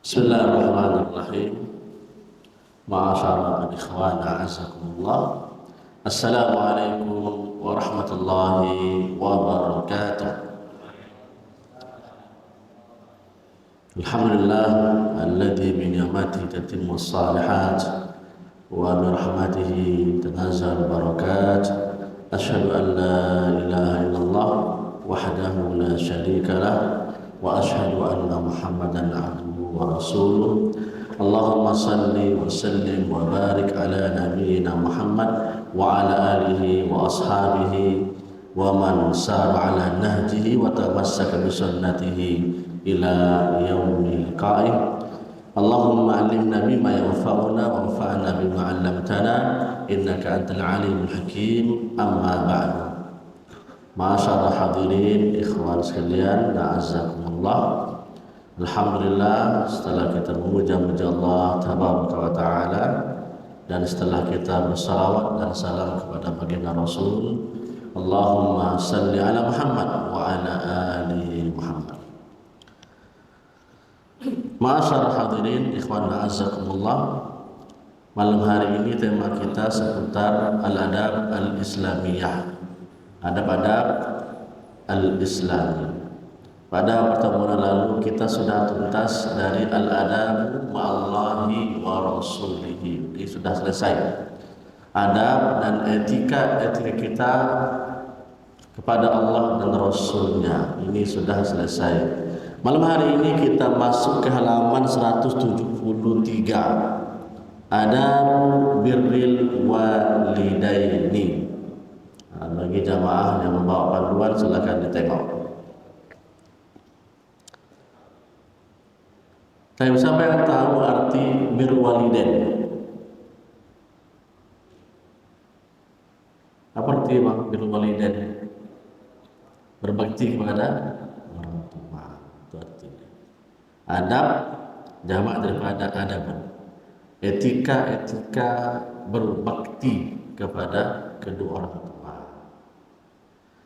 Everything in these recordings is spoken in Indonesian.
Bismillahirrahmanirrahim. Ma'asyiral ikhwan a'azzakumullah. Assalamualaikum warahmatullahi wabarakatuh. Alhamdulillah alladzi bi ni'matihi tatimmu shalihat wa bi rahmatihi tanazzalul barakat. Asyhadu an la ilaha illallah wahdahu la syarika lah wa asyhadu anna Muhammadan abduhu wa rasuluh. Allahumma salli wa sallim wa barik ala nabiyyina Muhammad wa ala alihi wa ashabihi wa man sara ala nahjihi wa tamassaka bi sunnatihi ila yaumil qa'im. Allahumma allimna bima yanfa'una wa anfa'na bima 'allamtana innaka antal alimul hakim. Amma ba'du. Ma'asyarul hadirin ikhwan sekalian, na'azzakumullah. Alhamdulillah, setelah kita memuja-muja Allah tabaraka wa ta'ala dan setelah kita bersalawat dan salam kepada baginda Rasul, Allahumma salli ala Muhammad wa ala ali Muhammad. Ma'asyarul hadirin ikhwan na'azzakumullah. Malam hari ini tema kita seputar al-adab al-islamiyah, adab-adab al-islami. Pada pertemuan lalu kita sudah tuntas dari al-adab ma'allahi wa rasulihi. Ini sudah selesai. Adab dan etika kita kepada Allah dan Rasulnya, ini sudah selesai. Malam hari ini kita masuk ke halaman 173. Adab birril walidaini. Nah, bagi jamaah yang membawa panduan silakan ditengok. Siapa yang tahu arti birrul walidain? Apa arti birrul walidain? Berbakti kepada orang tua. Itu artinya. Adab jamak daripada adab. Etika berbakti kepada kedua orang tua.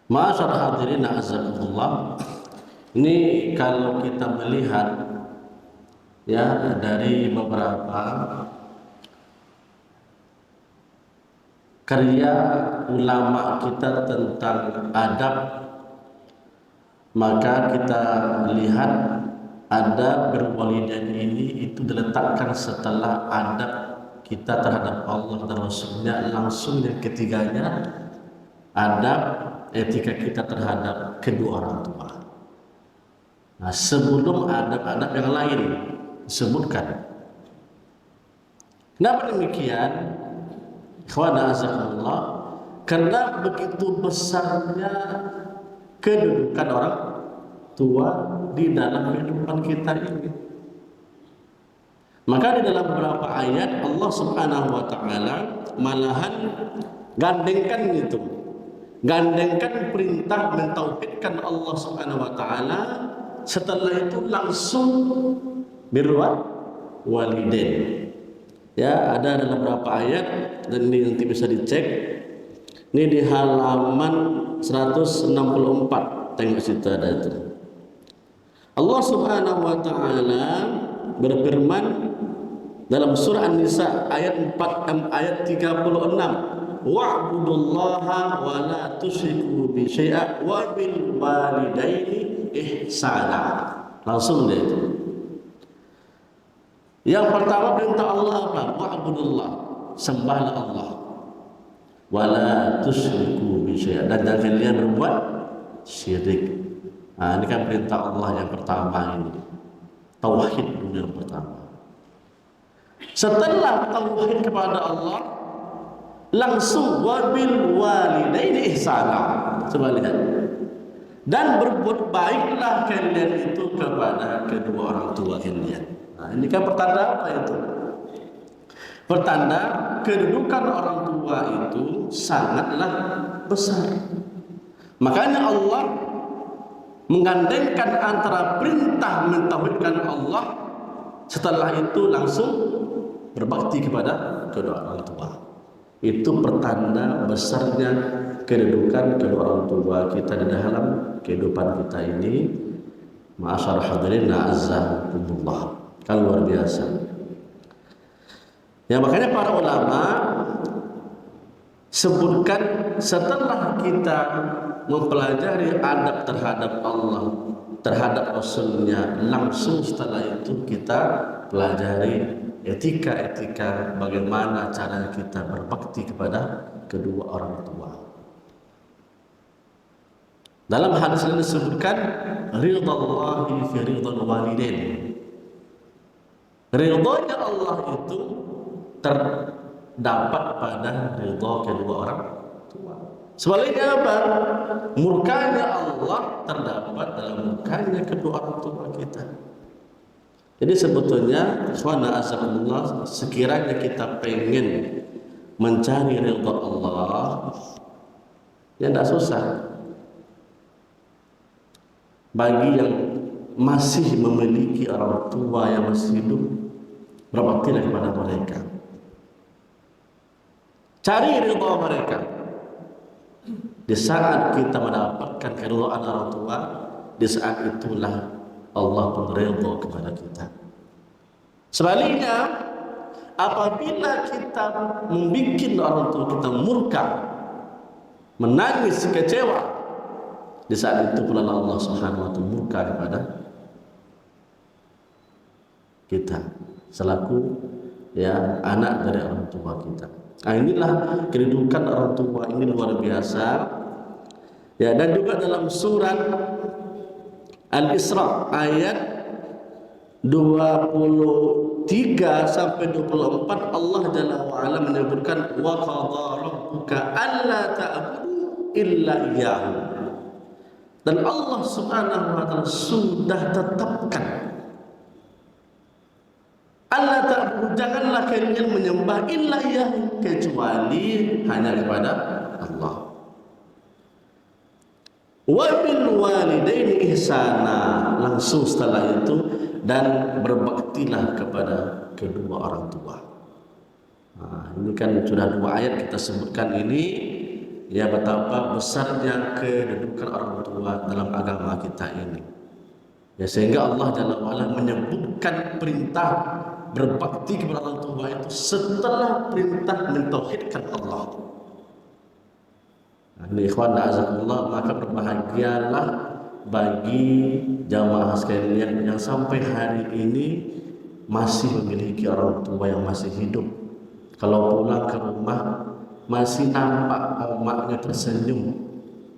Ma'asyarul hadirin a'azzakumullah. Ini kalau kita melihat ya dari beberapa karya ulama kita tentang adab, maka kita lihat adab berwalidain ini itu diletakkan setelah adab kita terhadap Allah dan Rasulnya, langsung yang ketiganya adab etika kita terhadap kedua orang tua. Nah, sebelum adab-adab yang lain disebutkan. Kenapa demikian? Ikhwana azakumullah, karena begitu besarnya kedudukan orang tua di dalam kehidupan kita ini. Maka di dalam beberapa ayat Allah Subhanahu wa taala malahan gandengkan itu. Gandengkan perintah mentauhidkan Allah Subhanahu wa taala, setelah itu langsung birrul walidain. Ya, ada dalam beberapa ayat dan ini nanti bisa dicek. Ini di halaman 164. Tengok situ ada itu. Allah Subhanahu wa taala berfirman dalam surah An-Nisa ayat 36. Wa'budullaha wa la tusyriku bi syai'a wa bil walidaini ihsana. Langsung dia itu. Yang pertama perintah Allah apa? Wa'budullah, sembahlah Allah. Wa la tusyriku bi syai'a, dan jangan kalian berbuat syirik. Nah, ini kan perintah Allah yang pertama ini. Tauhid dulu yang pertama. Setelah tauhid kepada Allah, langsung wabil walidaini ihsana. Coba lihat. Dan berbuat baiklah kalian itu kepada kedua orang tua kalian. Nah, ini kan pertanda apa itu? Pertanda kedudukan orang tua itu sangatlah besar. Makanya Allah menggandengkan antara perintah mentauhidkan Allah, setelah itu langsung berbakti kepada kedua orang tua. Itu pertanda besarnya kedudukan kedua orang tua kita di dalam kehidupan kita ini. Ma'asyarul hadirin na'azzakumullah. Kan luar biasa. Ya makanya para ulama sebutkan setelah kita mempelajari adab terhadap Allah, terhadap Rasulnya, langsung setelah itu kita pelajari etika-etika bagaimana cara kita berbakti kepada kedua orang tua. Dalam hadis ini disebutkan ridhallahi fi ridhal walidain. Ridhonya Allah itu terdapat pada ridha kedua orang tua. Sebaliknya apa? Murkanya Allah terdapat dalam murkanya kedua orang tua kita. Jadi sebetulnya ikhwana azakumullah, sekiranya kita pengen mencari ridha Allah, ya tidak susah. Bagi yang masih memiliki orang tua yang masih hidup, berbaktilah kepada mereka. Cari ridha mereka. Di saat kita mendapatkan keridhaan orang tua, di saat itulah Allah pun ridha kepada kita. Sebaliknya, apabila kita membuat orang tua kita murka, menangis, kecewa, di saat itu pula Allah Subhanahu wa taala murka kepada kita selaku ya anak dari orang tua kita. Nah, inilah kedudukan orang tua, ini luar biasa. Ya, dan juga dalam surat Al-Isra ayat 23 sampai 24 Allah Jalla wa Ala menyebutkan wa qadha rabbuka alla ta'budu illa iyyahu. Dan Allah Subhanahu wa taala sudah tetapkan Allah ta'budu, janganlah kalian menyembah illa iyyahu, kecuali hanya kepada Allah. Wa bil walidaini ihsana, langsung setelah itu dan berbaktilah kepada kedua orang tua. Nah, ini kan sudah 2 ayat kita sebutkan ini, ya betapa besarnya kedudukan orang tua dalam agama kita ini. Ya sehingga Allah Jalla wa Ala menyebutkan perintah berbakti kepada orang tua itu setelah perintah mentauhidkan Allah. Nah, ini ikhwan azakumullah, maka berbahagialah bagi jamaah sekalian yang sampai hari ini masih memiliki orang tua yang masih hidup. Kalau pulang ke rumah masih nampak omaknya tersenyum,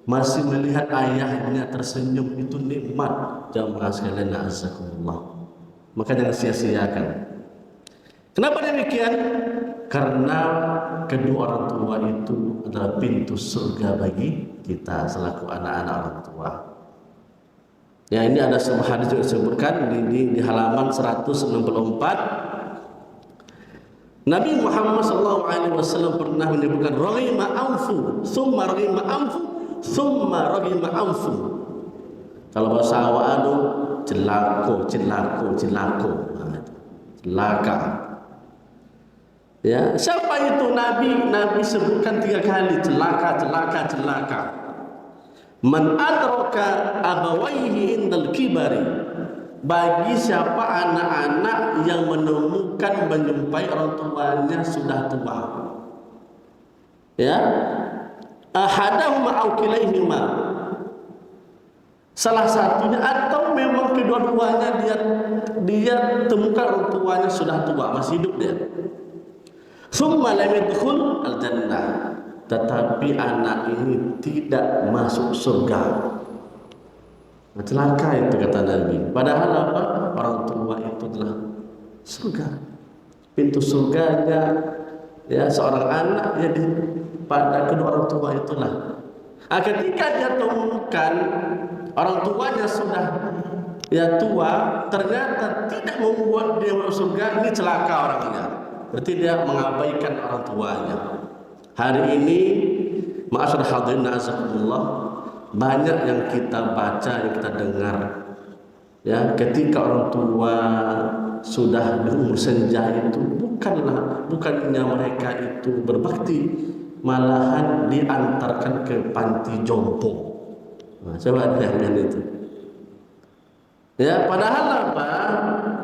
masih melihat ayahnya tersenyum, itu nikmat jamaah sekalian azakumullah. Maka jangan sia-siakan. Kenapa demikian? Karena kedua orang tua itu adalah pintu surga bagi kita selaku anak-anak orang tua. Ya, ini ada sebuah hadis juga disebutkan di halaman 164. Nabi Muhammad SAW pernah menyebutkan raghima anfu, summa raghima anfu, summa raghima anfu. Kalau bahasa Awadu, celako, celako, celako, celaka. Ya, siapa itu Nabi? Nabi sebutkan 3 kali celaka, celaka, celaka. Man adraka abawaihi indal kibari, bagi siapa anak-anak yang menemukan menjumpai orang tuanya sudah tua. Ya, ahadahuma aw kilaihima, salah satunya atau memang kedua-duanya dia temukan orang tuanya sudah tua, masih hidup dia. Summa lam yadkhul al-jannah, tetapi anak ini tidak masuk surga. Nah, celaka itu kata Nabi. Padahal apa? Orang tua itu adalah surga. Pintu surganya ya seorang anak ya pada kedua orang tua itulah. Nah, ketika dia temukan orang tuanya sudah ya tua, ternyata tidak membuat dia masuk surga, ini celaka orangnya. Berarti dia mengabaikan orang tuanya. Hari ini ma'asyar hadirin azakumullah, banyak yang kita baca, yang kita dengar ya, ketika orang tua sudah berumur senja itu bukannya mereka itu berbakti, malahan diantarkan ke panti jompo. Nah, coba lihat itu Ya, padahal apa?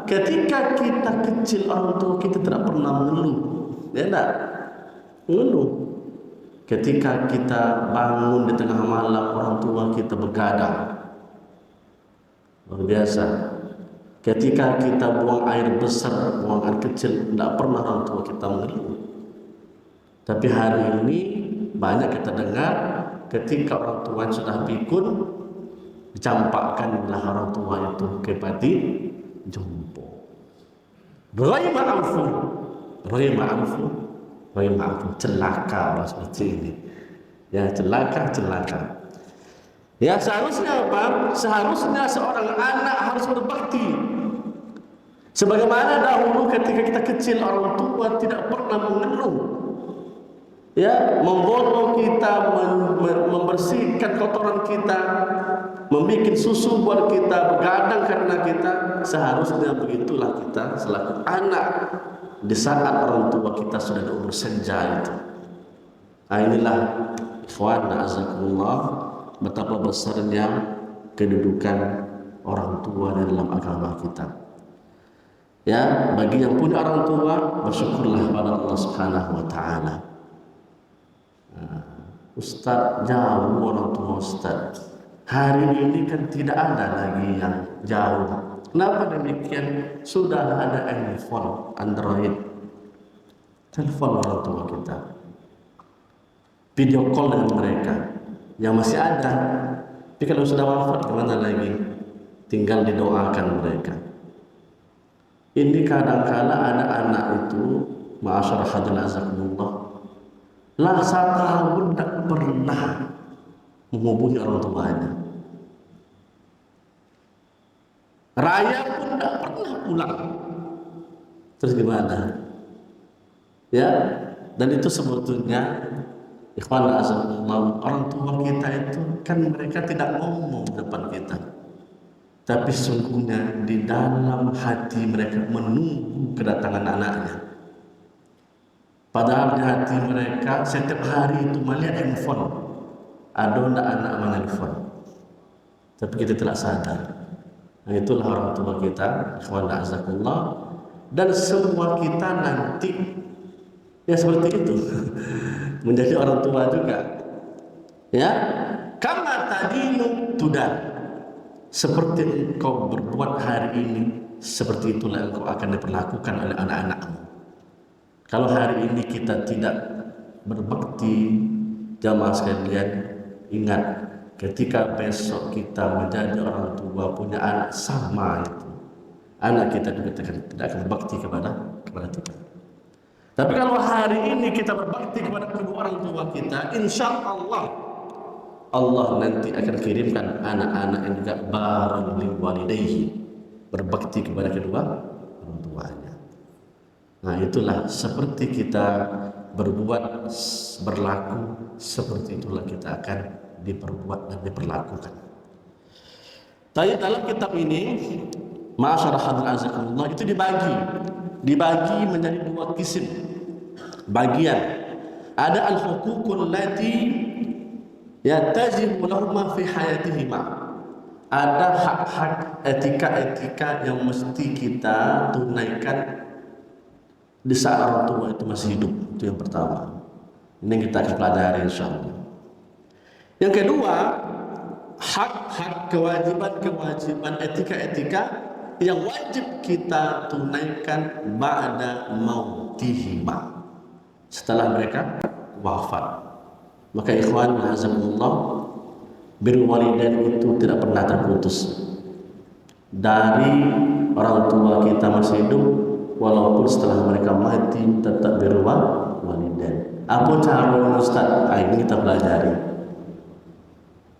Ketika kita kecil orang tua kita tidak pernah mengeluh, ya enggak? Mengeluh. Ketika kita bangun di tengah malam orang tua kita begadang, luar biasa. Ketika kita buang air besar, buang air kecil, tidak pernah orang tua kita mengeluh. Tapi hari ini banyak kita dengar ketika orang tua sudah pikun, dicampakkanlah orang tua itu ke pati jompo. Roy ma'afu, roy ma'afu, roy ma'afu, celaka seperti ini. Ya, celaka. Ya, seharusnya apa? Seharusnya seorang anak harus berbakti. Sebagaimana dahulu ketika kita kecil orang tua tidak pernah mengeluh. Ya, memborong kita, membersihkan kotoran kita, membuat susu buat kita, begadang karena kita. Seharusnya begitulah kita selaku anak di saat orang tua kita sudah di umur senja itu. Nah, inilah ikhwan na'azakumullah, betapa besarnya kedudukan orang tua dalam agama kita. Ya, bagi yang punya orang tua, bersyukurlah pada Allah Subhanahu wa taala. Ustaz, jauh orang tua Ustaz. Hari ini kan tidak ada lagi yang jauh. Kenapa demikian? Sudah ada handphone, Android. Telepon orang tua kita. Video call dengan mereka. Yang masih ada. Tapi kalau sudah wafat, kemana lagi? Tinggal didoakan mereka. Ini kadang-kala ada anak itu, ma'asyarah hadirin azakumullah, lah 1 tahun tidak pernah menghubungi orang tuanya. Raya pun tidak pernah pulang. Terus gimana? Ya, dan itu sebetulnya ikhwan azakumullah, orang tua kita itu kan mereka tidak ngomong depan kita, tapi sungguhnya di dalam hati mereka menunggu kedatangan anaknya. Padahal di hati mereka setiap hari itu melihat handphone, ada anak menelpon, tapi kita tidak sadar. Nah, itulah orang tua kita, ikhwan azakumullah, dan semua kita nanti ya seperti itu menjadi orang tua juga. Ya, kama tadinu tudan, seperti engkau berbuat hari ini, seperti itulah engkau akan diperlakukan oleh anak-anakmu. Kalau hari ini kita tidak berbakti, jamaah sekalian, ingat ketika besok kita menjadi orang tua, punya anak sama itu, anak kita juga tidak akan berbakti kepada kita. Tapi kalau hari ini kita berbakti kepada kedua orang tua kita, insya Allah nanti akan kirimkan anak-anak yang juga barang li walidayhi, berbakti kepada kedua orang tuanya. Nah, itulah seperti kita berbuat, berlaku, seperti itulah kita akan diperbuat dan diperlakukan. Tapi dalam kitab ini, ma'asyarah hadirin azakumullah, itu dibagi menjadi 2 kisim bagian. Ada al-huququl lati yatajibu lahuma fi hayatihima. Ada hak-hak, etika-etika yang mesti kita tunaikan di saat orang tua itu masih hidup. Itu yang pertama. Ini yang kita akan pelajari insyaallah. Yang kedua, hak-hak, kewajiban-kewajiban, etika-etika yang wajib kita tunaikan ba'da mautihima, setelah mereka wafat. Maka ikhwan azakumullah, birrul walidain itu tidak pernah terputus dari orang tua kita masih hidup, walaupun setelah mereka mati tetap birrul walidain. Apa cara Ustaz? Ini kita pelajari.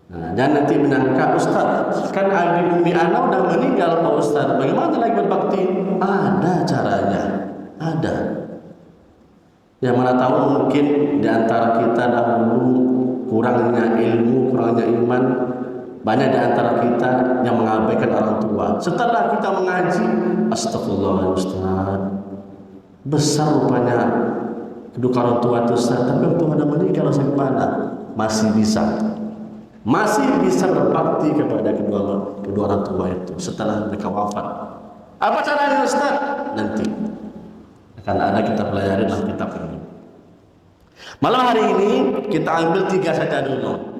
Nah, dan nanti menyangka, Ustaz, kan abi umi ana udah meninggal Pak Ustaz, bagaimana lagi berbakti? Ada caranya, ada. Yang mana tahu mungkin di antara kita dahulu kurangnya ilmu, kurangnya iman, banyak di antara kita yang mengabaikan orang tua. Setelah kita mengaji, astagfirullah Ustaz, besar rupanya kedudukan orang tua itu Ustaz, tapi waktu mana meninggal saya kemana? Masih bisa masih bisa berbakti kepada kedua orang tua itu setelah mereka wafat. Apa caranya Ustaz? Nanti akan ada kita pelajari dalam kitab ini. Malam hari ini kita ambil 3 saja dulu.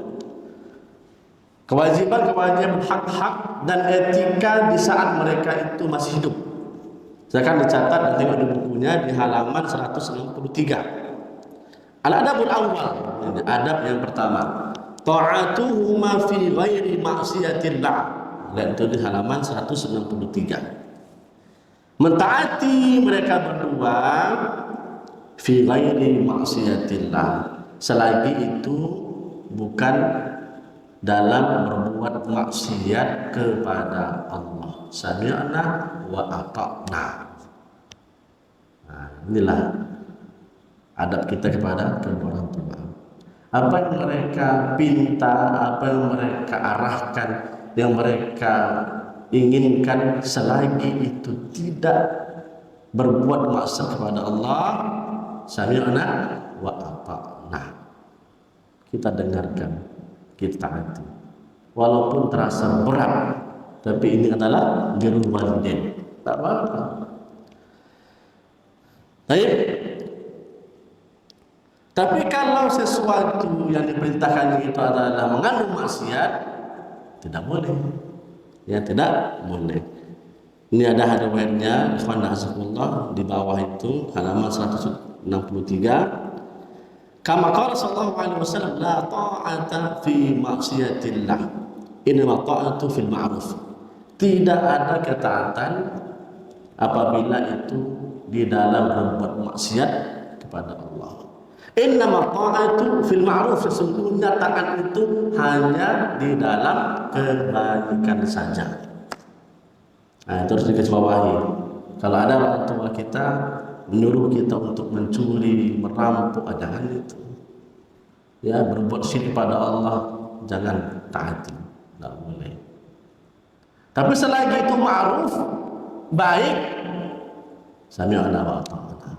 Kewajiban-kewajiban, hak-hak dan etika di saat mereka itu masih hidup. Saya akan dicatat dan tengok di bukunya di halaman 163. Al-adabul awal, ini adab yang pertama. Ta'atuhuma fi ghairi ma'siyatillah. Dan itu di halaman 163. Mentaati mereka berdua fi ghairi ma'siyatillah, selagi itu bukan dalam berbuat maksiat kepada Allah. Sami'na wa ata'na. Nah, inilah adab kita kepada kedua orang tua. Apa yang mereka pinta, apa yang mereka arahkan, yang mereka inginkan, selagi itu tidak berbuat maksiat kepada Allah, sami'na wa ata'na, kita dengarkan, kita taati, walaupun terasa berat, tapi ini adalah birrul walidain, tak apa-apa. Baik. Tapi kalau sesuatu yang diperintahkan itu adalah mengandung maksiat, tidak boleh. Ya, tidak boleh. Ini ada riwayatnya, ikhwan azakumullah, di bawah itu halaman 163. Kama qala sallallahu alaihi wasallam, la ta'ata fi maksiatillah, innama ta'atu fil ma'ruf. Tidak ada ketaatan apabila itu di dalam berbuat maksiat kepada Allah. Innama ta'atu fil ma'ruf, sesungguhnya taat itu hanya di dalam kebaikan saja. Nah, itu harus digarisbawahi. Kalau ada orang tua kita menyuruh kita untuk mencuri, merampok, jangan itu. Ya, berbuat syirik pada Allah, jangan taati, tidak boleh. Tapi selagi itu ma'ruf, baik, sami'na wa ata'na.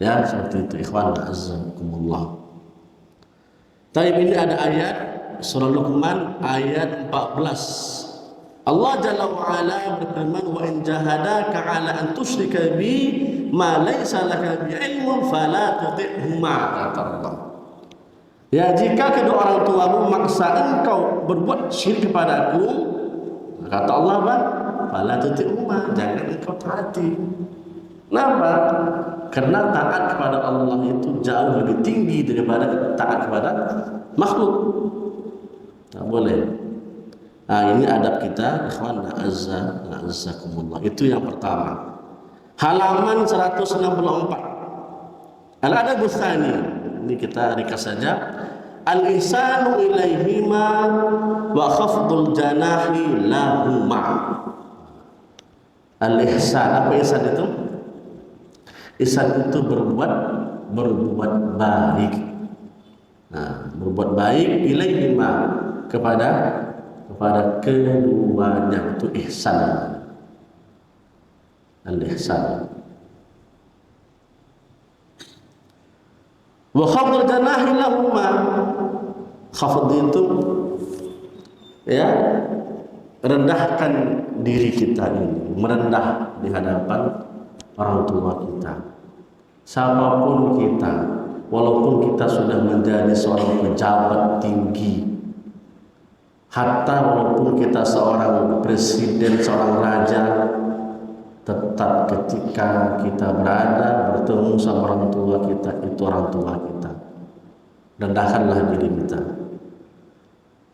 Ya, seperti itu ikhwan azakumullah. Tapi ini ada ayat surah Luqman ayat 14. Allah Jalla wa'ala berfirman, wa in jahadaka ala an tusyrika bi ma laysa laka bi ilmun fala tuti'huma, kata Allah. Ya, jika kedua orang tuamu memaksa engkau berbuat syirik kepadaku, kata Allah, fala tuti'huma, jangan engkau taati. Kenapa? Karena taat kepada Allah itu jauh lebih tinggi daripada taat kepada makhluk. Tak boleh. Nah, ini adab kita, ikhwan azzakumullah. Itu yang pertama. Halaman 164. Al-adabus tsani. Ini kita ringkas saja. Al-ihsanu ilaihima wa khafdul janahi lahuma. Al-ihsan, apa ihsan itu? Ihsan itu berbuat baik. Nah, berbuat baik ilaihima, kepada keduanya, itu ihsan. Al-ihsan. Wa khafdul janahi lahuma. Khafd itu ya, rendahkan diri kita ini, merendah di hadapan orang tua kita. Siapapun kita, walaupun kita sudah menjadi seorang pejabat tinggi, hatta walaupun kita seorang presiden, seorang raja, tetap ketika kita berada bertemu sama orang tua kita, itu orang tua kita, rendahkanlah diri kita.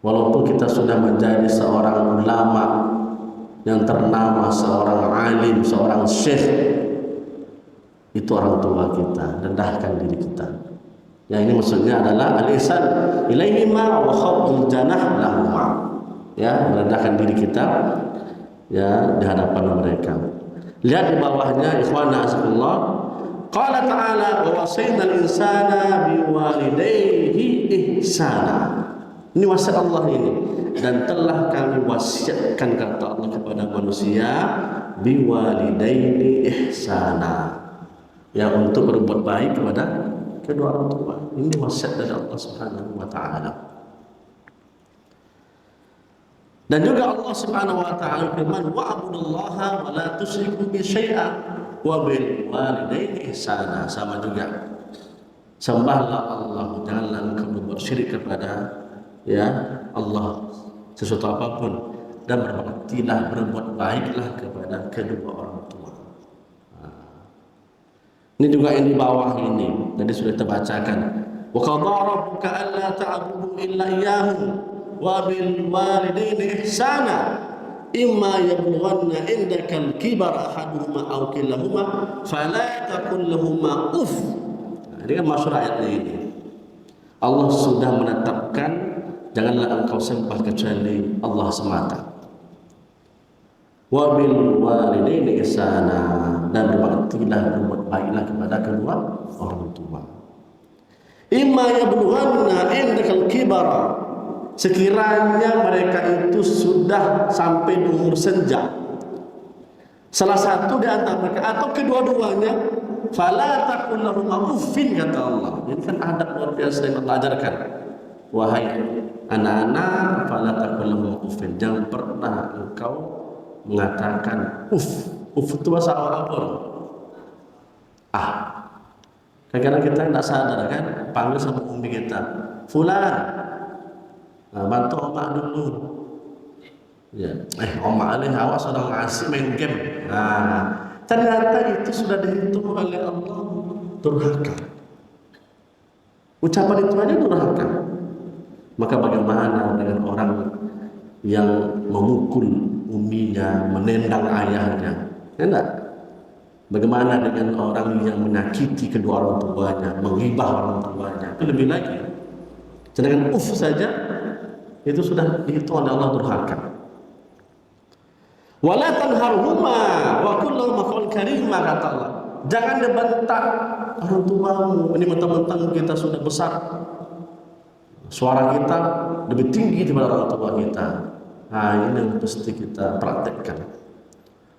Walaupun kita sudah menjadi seorang ulama yang ternama, seorang alim, seorang syekh, itu orang tua kita, rendahkan diri kita. Yang ini maksudnya adalah al-ihsan ilaihima wa khafdul janah lahuma. Ya, merendahkan diri kita ya di hadapan mereka. Lihat di bawahnya, ikhwana azakumullah. Qala ta'ala wa wasayna al-insana biwalidayhi ihsana. Ini wasiat Allah ini, dan telah kami wasiatkan, kata Allah, kepada manusia biwalidaini ihsana, ya, untuk berbuat baik kepada kedua orang tua. Ini wasiat dari Allah Subhanahu wa taala. Dan juga Allah Subhanahu wa taala firman, wa'budullaha wa la tusyriku bi syai'a wa bil walidaini ihsana. Sama juga. Sembahlah Allah, janganlah engkau berbuat syirik kepada Allah sesuatu apapun, dan berbuat baiklah kepada kedua orang tua. Ini juga yang di bawah ini tadi sudah kita bacakan. Wa qadara rabbuka alla ta'budu illa iyyahu wa bil walidaini ihsana imma yablughanna indakal kibara ahaduhuma aw kilahuma fala taqul lahumu uff. Ini kan maksud ayatnya ini. Allah sudah menetapkan janganlah engkau sembah kecuali Allah semata. Wa bil walidaini ihsana, dan berbuat baiklah kepada kedua orang tua. Imma yablughanna indakal kibara, sekiranya mereka itu sudah sampai umur senja, salah satu di antara mereka atau kedua-duanya, fala taqul lahum uffin, kata Allah. Ini kan adab luar biasa yang Allah ajarkan. Wahai anak-anak, fala taqul lahum uffin, jangan pernah engkau mengatakan uff. Uff itu bahasa Arab apa? Kadang-kadang kita tidak sadar kan, panggil sama umi kita, fulan, bantu omak dulu. Ya, omak alih awas sedang ngasih main game. Ternyata itu sudah dihitung oleh Allah durhaka. Ucapan itu aja durhaka. Maka bagaimana dengan orang yang memukul uminya, menendang ayahnya? Enggak. Bagaimana dengan orang yang menyakiti kedua orang tuanya, menghibah orang tuanya? Itu lebih lagi. Sedangkan saja itu sudah dihitung oleh Allah durhaka. Wala tanharhuma wa qul lahum qawlan karima, kata Allah. Jangan dibentak orang tuamu. Ini mentang-mentang kita sudah besar, suara kita lebih tinggi daripada orang tua kita. Ini yang mesti kita praktekkan.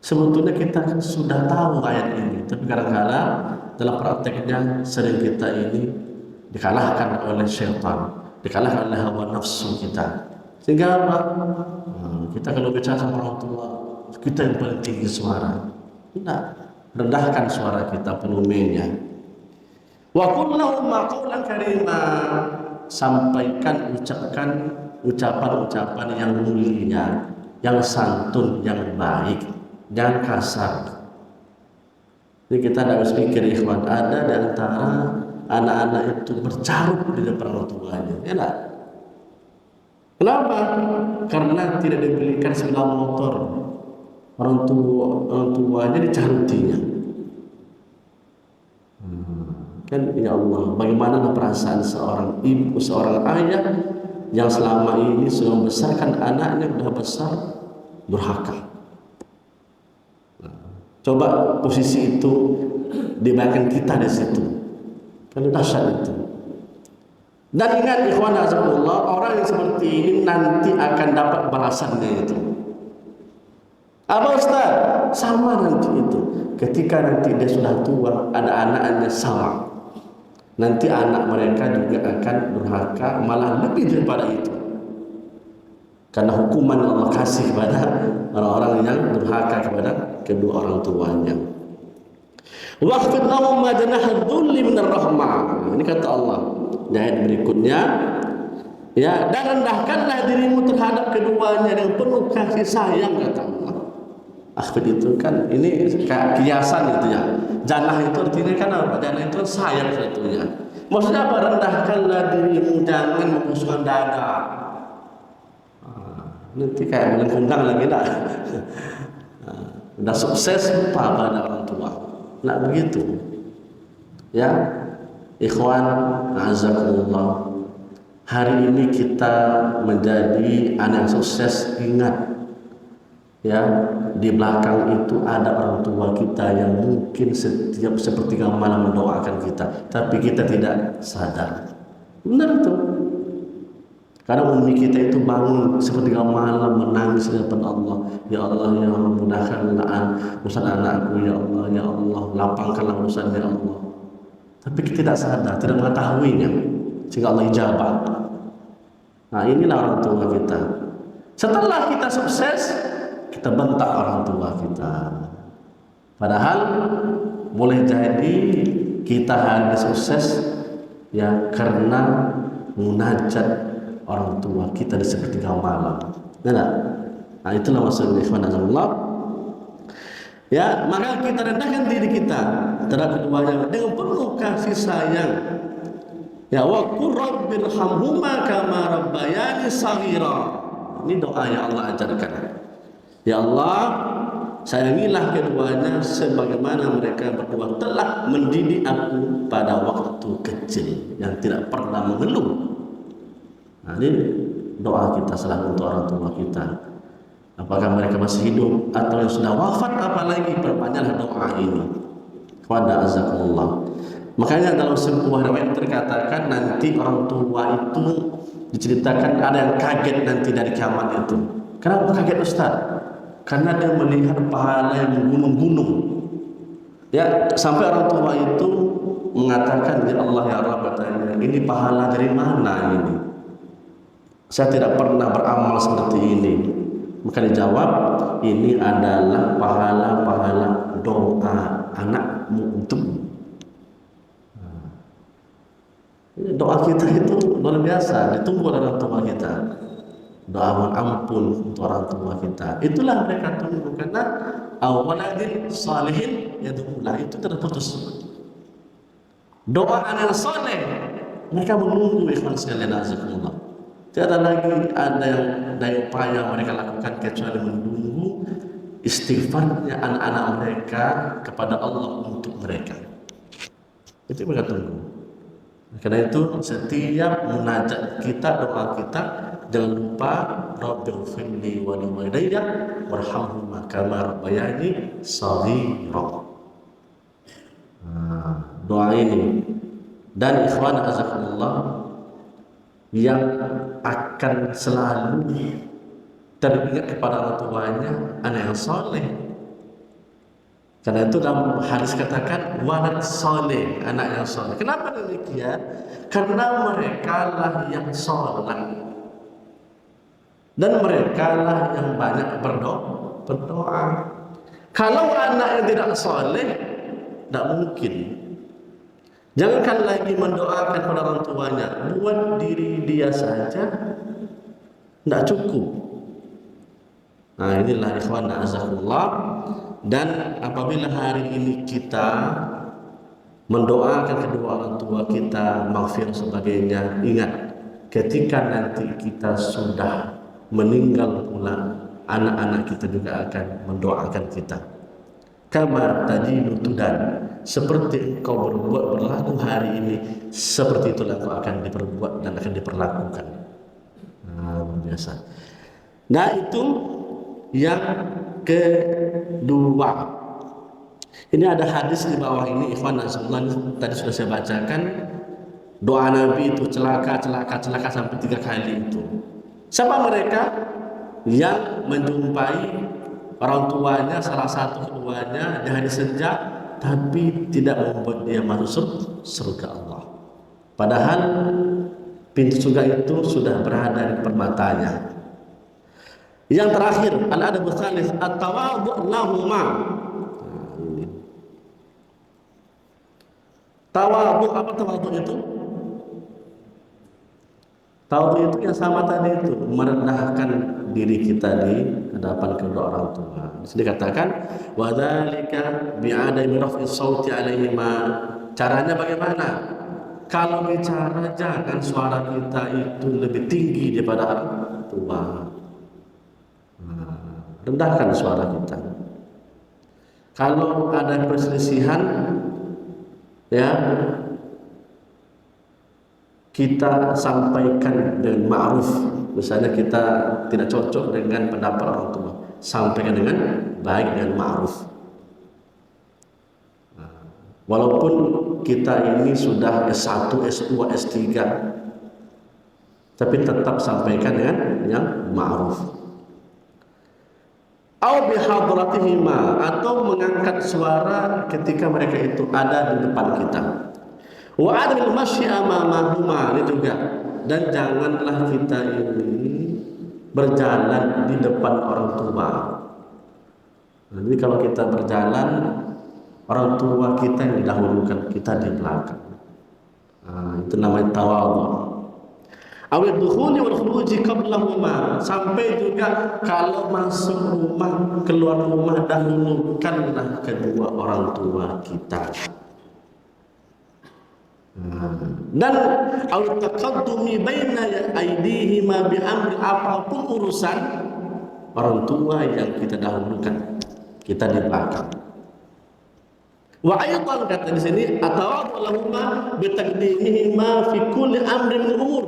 Sebetulnya kita kan sudah tahu ayat ini, tapi kadang-kadang dalam prakteknya sering kita ini dikalahkan oleh syaitan, dikalahkan oleh hawa nafsu kita. Sehingga apa? Kita kalau bicara sama orang tua, kita yang paling tinggi suara. Tidak, rendahkan suara kita, volumenya. Wa qul lahum qawlan karima, sampaikan, ucapkan ucapan-ucapan yang mulia, yang santun, yang baik. Jangan kasar. Jadi kita harus pikir, ikhwan, ada di antara anak-anak itu bercarut di depan orang tuanya. Enak. Kenapa? Karena tidak dibelikan sepeda motor. Orang tuanya dicarutinya. Kan ya Allah, bagaimana perasaan seorang ibu, seorang ayah yang selama ini sudah membesarkan anaknya, sudah besar, durhaka. Coba posisi itu dibayangkan kita di situ, kan dahsyat itu. Dan ingat ikhwan azzakumullah, orang yang seperti ini nanti akan dapat balasannya itu. Apa Ustaz? Sama nanti itu. Ketika nanti dia sudah tua, ada anaknya sama. Nanti anak mereka juga akan durhaka, malah lebih daripada itu. Karena hukuman Allah kasih kepada orang-orang yang durhaka kepada kedua orang tuanya. Waqfid lahum ma janaha dhulli minar rahmah. Ini kata Allah di ayat berikutnya, ya, dan rendahkanlah dirimu terhadap keduanya dengan penuh kasih sayang, kata Allah. Akhfid itu kan ini kayak kiasan itu ya. Janah itu artinya kan apa? Janah itu sayang sebetulnya. Maksudnya apa? Rendahkanlah dirimu, jangan membusukkan dada. Nanti kayak melengkundang lagi lah. Udah sukses lupa pada orang tua. Nah begitu. Ya, ikhwan azakumullah. Hari ini kita menjadi anak yang sukses, ingat ya, di belakang itu ada orang tua kita yang mungkin setiap sepertiga malam mendoakan kita, tapi kita tidak sadar. Benar itu. Karena umi kita itu bangun sepertiga malam menangis di depan Allah. Ya Allah, ya Allah, mudahkanlah urusan anakku, ya Allah, ya Allah, lapangkanlah urusan, ya Allah. Tapi kita tidak sadar, tidak mengetahuinya, sehingga Allah ijabah. Nah inilah orang tua kita. Setelah kita sukses, kita bentak orang tua kita. Padahal boleh jadi kita hari ini sukses ya karena munajat orang tua kita di sepertiga malam. Nah, itulah maksudnya ikhwan Allah. Ya, maka kita rendahkan diri kita terhadap keduanya dengan penuh kasih sayang. Ya, wa qur rabbirhamhuma kama rabbayani shaghira. Ini doa yang Allah ajarkan. Ya Allah, sayangilah keduanya sebagaimana mereka berdua telah mendidik aku pada waktu kecil yang tidak pernah mengeluh. Nah, ini doa kita selalu untuk orang tua kita. Apakah mereka masih hidup atau yang sudah wafat, apalagi perbanyaklah doa ini. Kepada azakumullah. Makanya dalam sebuah riwayat terkatakan nanti orang tua itu diceritakan ada yang kaget nanti dari kiamat itu. Kenapa kaget Ustaz? Karena dia melihat pahala yang menggunung-gunung. Ya, sampai orang tua itu mengatakan, ya Allah ya Rabb, katanya, ini pahala dari mana ini? Saya tidak pernah beramal seperti ini. Maka dijawab, ini adalah pahala-pahala doa anakmu untukmu. Doa kita itu luar biasa, ditunggu oleh orang tua kita. Doa ampun untuk orang tua kita. Itulah mereka tunggu karena awaladin salihin yad'ulah, itu terputus. Doa anak saleh mereka menunggu, ikhwan sekalian azakumullah. Tiada lagi ada yang daya upaya mereka lakukan kecuali menunggu istighfarnya anak-anak mereka kepada Allah untuk mereka. Itu mereka tunggu. Karena itu setiap munajat kita, doa kita, jangan lupa Rabbighfirli wa liwalidayya warhamhuma kama rabbayani shaghira. Doa ini, dan ikhwan azakumullah, yang akan selalu teringat kepada orang tuanya anak yang soleh. Karena itu dalam hadis katakan walad soleh, anak yang soleh. Kenapa demikian? Karena mereka lah yang sholat dan mereka lah yang banyak berdoa. Kalau anak yang tidak soleh, tidak mungkin. Jangankan lagi mendoakan kepada orang tuanya, buat diri dia saja tidak cukup. Nah, inilah ikhwan azakumullah. Dan apabila hari ini kita mendoakan kedua orang tua kita, maghfirah sebagainya, ingat ketika nanti kita sudah meninggal pula, anak-anak kita juga akan mendoakan kita. Kama tajinu tudan, seperti engkau berbuat berlaku hari ini, seperti itulah engkau akan diperbuat dan akan diperlakukan. Nah, biasa. Nah, itu yang kedua. Ini ada hadis di bawah ini, ikhwan nasallallahu, tadi sudah saya bacakan. Doa Nabi itu celaka sampai 3 kali itu. Siapa mereka yang menjumpai orang tuanya, salah satu keduanya di hari senja, tapi tidak membuat dia masuk surga Allah. Padahal pintu surga itu sudah berada di depan matanya. Yang terakhir, al-adabul tsalits at-tawadhu' lahuma. Tawadhu, apa tawadhu itu? Tawadhu itu yang sama tadi itu, merendahkan diri kita di hadapan kedua orang tua. Di sini dikatakan wa dzalika bi'adami raf'i shauti 'alaihima. Caranya bagaimana? Kalau bicara jangan suara kita itu lebih tinggi daripada orang tua. Rendahkan suara kita. Kalau ada perselisihan, ya kita sampaikan dengan ma'ruf. Misalnya kita tidak cocok dengan pendapat orang tua, sampaikan dengan baik, dengan ma'ruf. Walaupun kita ini sudah S1, S2, S3, tapi tetap sampaikan dengan yang ma'ruf. Au bihadratihima, atau mengangkat suara ketika mereka itu ada di depan kita. Wa adil masyi amamahuma, ini juga. Dan janganlah kita ini berjalan di depan orang tua. Jadi kalau kita berjalan, orang tua kita yang didahulukan, kita di belakang. Itu namanya tawadhu. Awid dukhuli wal khuruji qablahuma, sampai juga kalau masuk rumah, keluar rumah, dahulukanlah kedua orang tua kita. Dan awid taqaddumi baina aydihima bi amri, apapun urusan orang tua yang kita dahulukan, kita di belakang. Wa aidan kata di sini atawadhu lahuma bi taqdimihima fi kulli amrin min umur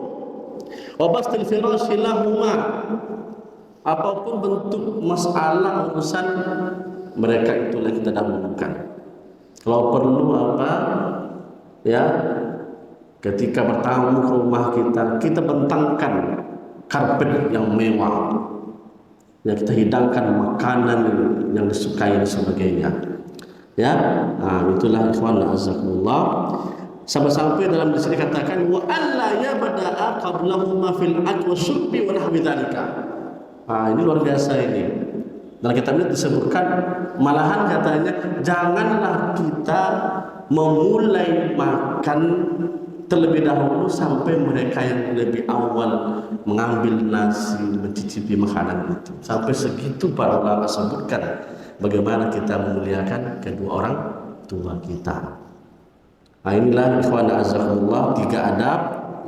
wa bastil firasyi lahuma, apapun bentuk masalah urusan mereka itulah kita dahulukan. Kalau perlu apa ya, ketika bertamu ke rumah kita bentangkan karpet yang mewah, ya kita hidangkan makanan yang disukai dan sebagainya. Ya, itulah ikhwan azakumullah. Sampai dalam di sini katakan wa alla yabda'a qablahuma fil akli wasyurbi wa nahwi dzalika. Ini luar biasa ini. Dalam kitab ini disebutkan, malahan katanya janganlah kita memulai makan terlebih dahulu sampai mereka yang lebih awal mengambil nasi, mencicipi makanan itu. Sampai segitu para ulama sebutkan bagaimana kita memuliakan kedua orang tua kita. Inilah ikhwan azakumullah 3 adab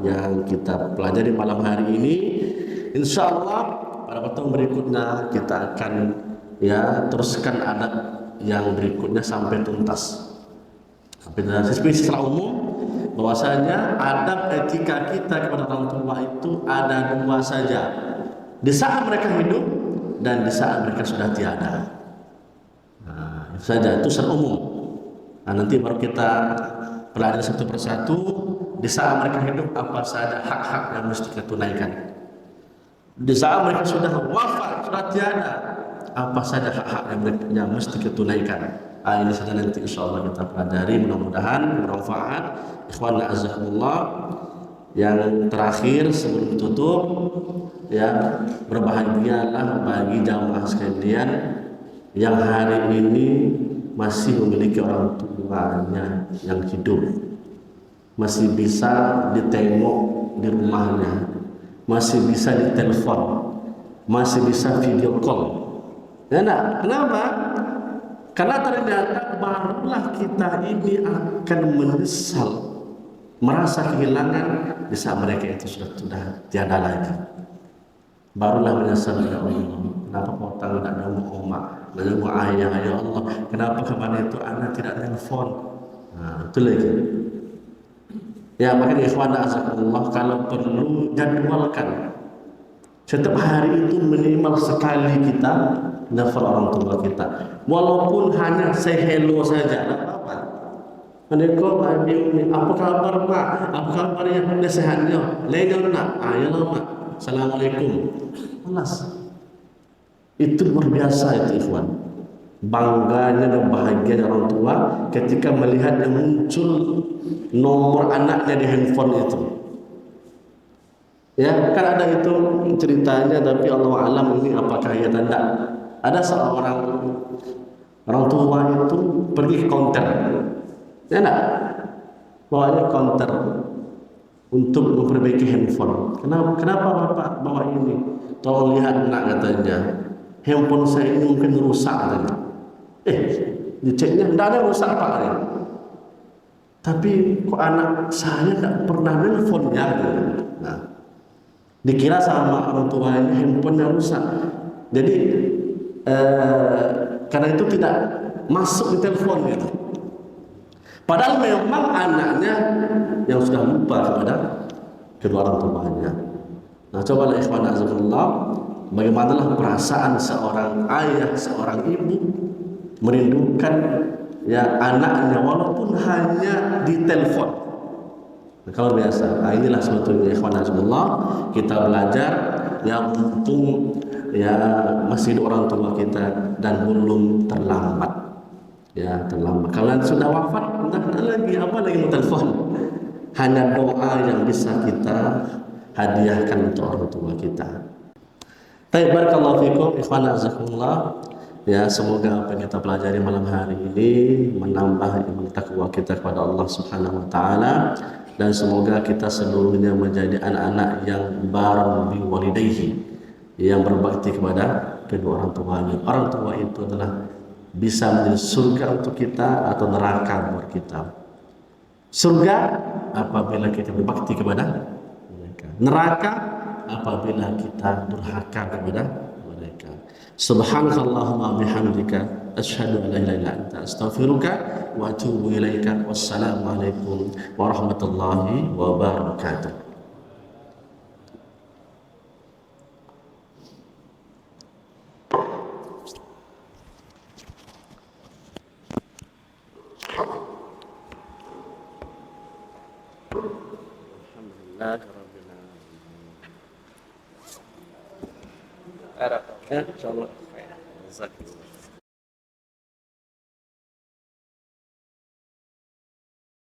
yang kita pelajari malam hari ini. Insyaallah pada pertemuan berikutnya kita akan teruskan adab yang berikutnya sampai tuntas. Sampai secara umum bahwasanya adab etika kita kepada orang tua itu ada 2 saja. Di saat mereka hidup dan di saat mereka sudah tiada. Itu saja, itu secara umum. Nanti baru kita pelajari satu persatu. Di saat mereka hidup apa saja hak-hak yang mesti kita tunaikan. Di saat mereka sudah wafat, sudah tiada, apa saja hak-hak yang mesti kita tunaikan. Ini saja nanti insyaallah kita pelajari, mudah-mudahan bermanfaat. Ikhwan azakumullah, yang terakhir sebelum tutup, berbahagialah bagi jamaah sekalian yang hari ini masih memiliki orang tuanya yang hidup, masih bisa ditengok di rumahnya, masih bisa ditelepon, masih bisa video call. Kenapa? Karena ternyata barulah kita ini akan menyesal, merasa kehilangan di saat mereka itu sudah tiada lagi. Barulah menyesal, ya Allah, kenapa kau tak ada oma, ada ayah, ya Allah, kenapa kemarin itu anak tidak telepon. Itu lagi. Ya, makanya ikhwan azakumullah, kalau perlu jadwalkan setiap hari itu minimal sekali kita nelfon orang tua kita, walaupun hanya say hello saja, tidak apa-apa. Assalamualaikum, apa kabar Pak? Apa kabarnya? Anda sehatnya? Lain nak? Ya Mak. Assalamualaikum. Malas. Itu luar biasa itu ikhwan. Bangganya dan bahagianya orang tua ketika melihat yang muncul nomor anaknya di handphone itu. Ya, kan ada itu ceritanya, tapi Allah alam ini apakah ya tidak. Ada seorang orang tua itu pergi ke counter, ya enggak, bawanya counter untuk memperbaiki handphone. Kenapa Bapak bawa ini? Tolong lihat nak, katanya. Handphone saya ini mungkin rusak, katanya. Diceknya tidak ada rusak Pak. Tapi kok anak saya tidak pernah nelfonnya? Nah, dikira sama orang tuanya handphonenya rusak. Jadi karena itu tidak masuk di telepon gitu. Padahal memang anaknya yang sudah lupa kepada kedua orang tuanya. Nah, cobalah ikhwan azakumullah, bagaimanalah perasaan seorang ayah, seorang ibu merindukan anaknya walaupun hanya di telepon. Nah, kalau biasa, inilah sebetulnya ikhwan azakumullah, kita belajar yang mumpung masih hidup orang tua kita dan belum terlambat. Terlambat. Kalau sudah wafat, entah lagi apa lagi mau telepon. Hanya doa yang bisa kita hadiahkan untuk orang tua kita. Baik, barakallahu fikum, ikhwan azakumullah. Ya, semoga apa yang kita pelajari malam hari ini menambah iman takwa kita kepada Allah Subhanahu wa taala, dan semoga kita seluruhnya menjadi anak-anak yang barang bi walidayhi, yang berbakti kepada kedua orang tuanya. Orang tua itu adalah bisa menjadi surga untuk kita atau neraka buat kita. Surga apabila kita berbakti kepada mereka. Neraka apabila kita durhaka kepada mereka. Subhanakallahumma bihamdika asyhadu an la ilaha illa anta astaghfiruka wa atubu ilaika. Wassalamualaikum warahmatullahi wabarakatuh. Alhamdulillah. Ya, insyaallah. Jazakallah.